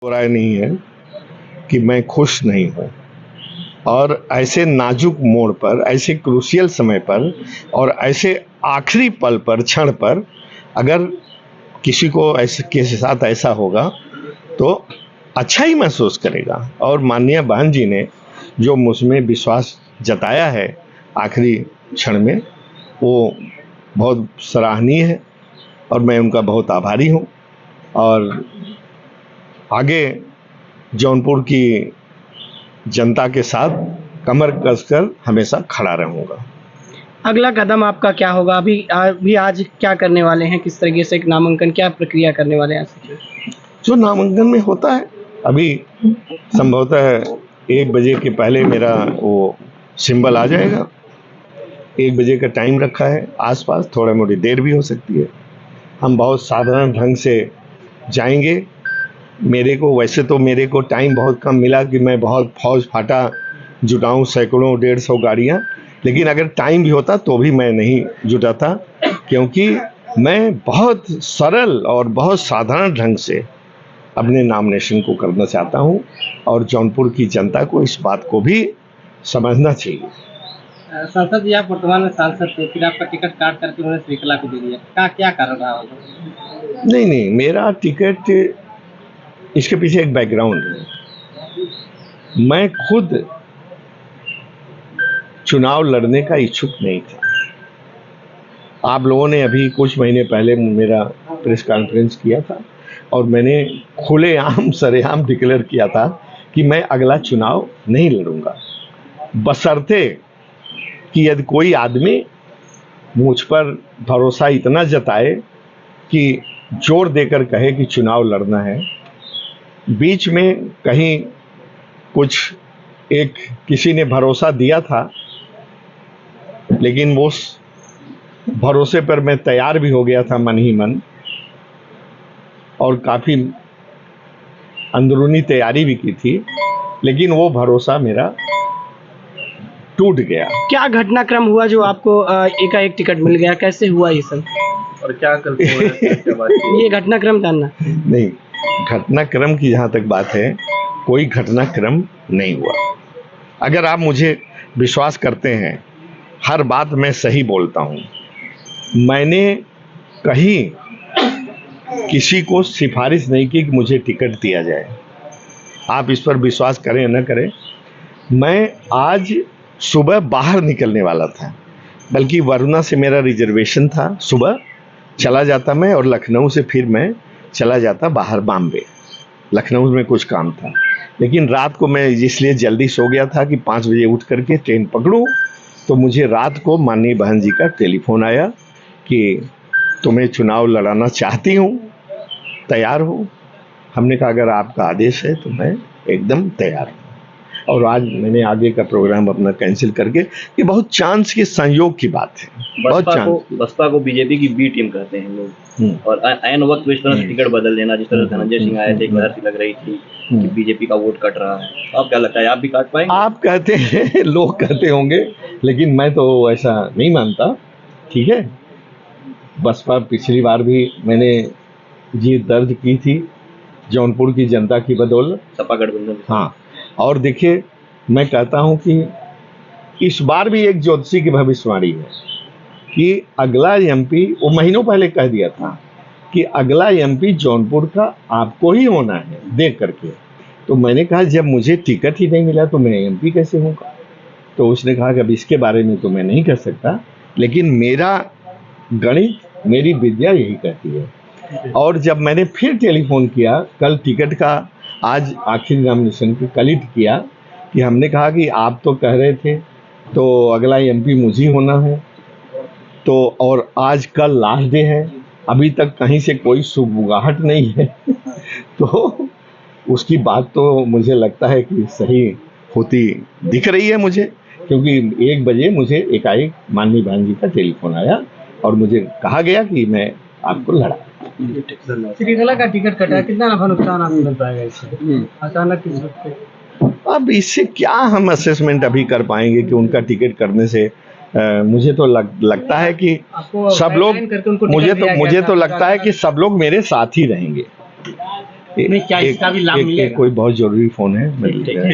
राय नहीं है कि मैं खुश नहीं हूँ। और ऐसे नाजुक मोड़ पर, ऐसे क्रूशियल समय पर और ऐसे आखिरी पल पर, क्षण पर अगर किसी को ऐसे के साथ ऐसा होगा तो अच्छा ही महसूस करेगा। और माननीय बहन जी ने जो मुझमें विश्वास जताया है आखिरी क्षण में, वो बहुत सराहनीय है और मैं उनका बहुत आभारी हूँ। और आगे जौनपुर की जनता के साथ कमर कसकर हमेशा खड़ा रहूंगा। अगला कदम आपका क्या होगा? अभी आज क्या करने वाले हैं? किस तरीके से एक नामांकन, क्या प्रक्रिया करने वाले हैं? जो नामांकन में होता है, अभी संभवतः 1 बजे के पहले मेरा वो सिंबल आ जाएगा। 1 बजे का टाइम रखा है, आसपास थोड़ा मोड़ी देर भी हो सकती है। हम बहुत साधारण ढंग से जाएंगे। मेरे को टाइम बहुत कम मिला कि मैं बहुत फौज फाटा जुटाऊं, सैकड़ों 150 गाड़ियां, लेकिन अगर टाइम भी होता तो भी मैं नहीं जुटाता, क्योंकि मैं बहुत सरल और बहुत साधारण ढंग से अपने नॉमिनेशन को करना चाहता हूं और जौनपुर की जनता को इस बात को भी समझना चाहिए। सांसद जी, आप वर्तमान में सांसद थे, फिर आपका टिकट काट करके उन्होंने श्रीकला को दे दिया, क्या कारण रहा होगा? नहीं, मेरा टिकट, इसके पीछे एक बैकग्राउंड है। मैं खुद चुनाव लड़ने का इच्छुक नहीं था। आप लोगों ने अभी कुछ महीने पहले मेरा प्रेस कॉन्फ्रेंस किया था और मैंने खुलेआम सरेआम डिक्लेयर किया था कि मैं अगला चुनाव नहीं लड़ूंगा, बशर्ते कि यदि कोई आदमी मुझ पर भरोसा इतना जताए कि जोर देकर कहे कि चुनाव लड़ना है। बीच में कहीं कुछ किसी ने भरोसा दिया था, लेकिन वो भरोसे पर मैं तैयार भी हो गया था मन ही मन, और काफी अंदरूनी तैयारी भी की थी, लेकिन वो भरोसा मेरा टूट गया। क्या घटनाक्रम हुआ जो आपको एकाएक टिकट मिल गया? कैसे हुआ ये सब और क्या करते ये घटनाक्रम जानना। नहीं, घटनाक्रम की जहां तक बात है, कोई घटनाक्रम नहीं हुआ। अगर आप मुझे विश्वास करते हैं, हर बात मैं सही बोलता हूं। मैंने कहीं किसी को सिफारिश नहीं की कि मुझे टिकट दिया जाए। आप इस पर विश्वास करें न करें, मैं आज सुबह बाहर निकलने वाला था, बल्कि वरुणा से मेरा रिजर्वेशन था। सुबह चला जाता मैं और लखनऊ से फिर मैं चला जाता बाहर बॉम्बे। लखनऊ में कुछ काम था, लेकिन रात को मैं इसलिए जल्दी सो गया था कि 5 बजे उठ करके ट्रेन पकड़ूं। तो मुझे रात को माननीय बहन जी का टेलीफोन आया कि तुम्हें चुनाव लड़ाना चाहती हूं, तैयार हो? हमने कहा अगर आपका आदेश है तो मैं एकदम तैयार हूं। और आज मैंने आगे का प्रोग्राम अपना कैंसिल करके, ये बहुत चांस के संयोग की बात है। बसपा को बीजेपी की बी टीम कहते हैं लोग, और ऐन वक्त पे इस तरह से टिकट बदल देना, जिस तरह से धनंजय सिंह आए थे, एक लहर सी लग रही थी कि बीजेपी का वोट कट रहा है। आप क्या लगता है, आप भी काट पाएंगे? आप कहते हैं, लोग कहते होंगे, लेकिन मैं तो ऐसा नहीं मानता। ठीक है, बसपा पिछली बार भी मैंने जीत दर्ज की थी जौनपुर की जनता की बदौलत, सपा गठबंधन। हाँ, और देखिए, मैं कहता हूं कि इस बार भी एक ज्योतिषी की भविष्यवाणी है कि अगला एमपी, वो महीनों पहले कह दिया था कि अगला एमपी जौनपुर का आपको ही होना है, देख करके। तो मैंने कहा जब मुझे टिकट ही नहीं मिला तो मैं एमपी कैसे होऊंगा? तो उसने कहा कि अब इसके बारे में तो मैं नहीं कर सकता, लेकिन मेरा गणित, मेरी विद्या यही कहती है। और जब मैंने फिर टेलीफोन किया, कल टिकट का, आज आखिरी नॉमिनेशन की कलिट किया, कि हमने कहा कि आप तो कह रहे थे तो अगला एमपी मुझे होना है, तो और आज कल लास्ट डे है, अभी तक कहीं से कोई सुगबुगाहट नहीं है तो उसकी बात तो मुझे लगता है कि सही होती दिख रही है मुझे, क्योंकि 1 बजे मुझे एकाएक माननीय बहन जी का टेलीफोन आया और मुझे कहा गया कि मैं आपको लड़ा। श्रीकला का टिकट कटा, कितना नफा नुकसान आपको मिल पाएगा इससे अचानक? अब इससे क्या हम असेसमेंट अभी कर पाएंगे कि उनका टिकट करने से मुझे तो लगता है कि सब लोग, मुझे तो लगता है कि सब लोग मेरे साथ ही रहेंगे। नहीं, क्या इसका भी लाभ मिलेगा? कोई बहुत जरूरी फोन है, मैं